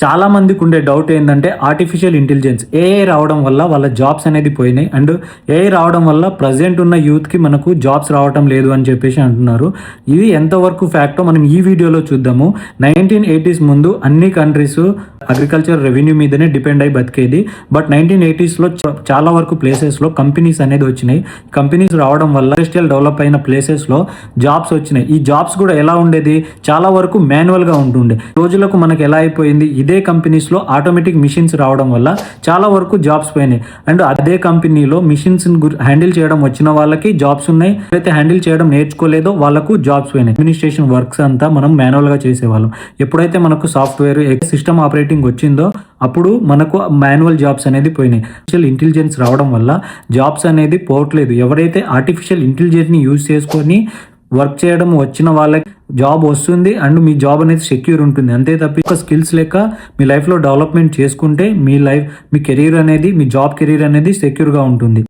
చాలా మందికి ఉండే డౌట్ ఏంటంటే ఆర్టిఫిషియల్ ఇంటెలిజెన్స్ ఏఐ రావడం వల్ల వాళ్ళ జాబ్స్ అనేది పోయినాయి అండ్ ఏఐ రావడం వల్ల ప్రజెంట్ ఉన్న యూత్కి మనకు జాబ్స్ రావడం లేదు అని చెప్పేసి అంటున్నారు. ఇది ఎంతవరకు ఫ్యాక్టో మనం ఈ వీడియోలో చూద్దాము. 1980s ముందు అన్ని కంట్రీస్ అగ్రికల్చర్ రెవెన్యూ మీదనే డిపెండ్ అయి బతికేది. బట్ 1980sలో చాలా వరకు ప్లేసెస్లో కంపెనీస్ అనేది వచ్చినాయి. కంపెనీస్ రావడం వల్ల ఇండస్ట్రియల్ డెవలప్ అయిన ప్లేసెస్లో జాబ్స్ వచ్చినాయి. ఈ జాబ్స్ కూడా ఎలా ఉండేది, చాలా వరకు మాన్యువల్గా ఉంటుండే. రోజులకు మనకు ఎలా అయిపోయింది, ఇదే కంపెనీస్లో ఆటోమేటిక్ మిషన్స్ రావడం వల్ల చాలా వరకు జాబ్స్ పోయినాయి. అండ్ అదే కంపెనీలో మిషన్స్ హ్యాండిల్ చేయడం వచ్చిన వాళ్ళకి జాబ్స్ ఉన్నాయి, అయితే హ్యాండిల్ చేయడం నేర్చుకోలేదో వాళ్ళకు జాబ్స్ పోయినాయి. అడ్మినిస్ట్రేషన్ వర్క్స్ అంతా మనం మాన్యువల్గా చేసేవాళ్ళం. ఎప్పుడైతే మనకు సాఫ్ట్వేర్ సిస్టమ్ ఆపరేటింగ్ వచ్చిందో అప్పుడు మనకు మాన్యువల్ జాబ్స్ అనేది పోయినాయి. ఆర్టిఫిషియల్ ఇంటెలిజెన్స్ రావడం వల్ల జాబ్స్ అనేది పోవట్లేదు. ఎవరైతే ఆర్టిఫిషియల్ ఇంటెలిజెన్స్ని యూజ్ చేసుకొని వర్క్ చేయడం వచ్చిన వాళ్ళకి జాబ్ వస్తుంది అండ్ మీ జాబ్ అనేది సెక్యూర్ ఉంటుంది. అంతే తప్ప స్కిల్స్ లెక్క మీ లైఫ్లో డెవలప్మెంట్ చేసుకుంటే మీ కెరీర్ అనేది, మీ జాబ్ కెరీర్ అనేది సెక్యూర్గా ఉంటుంది.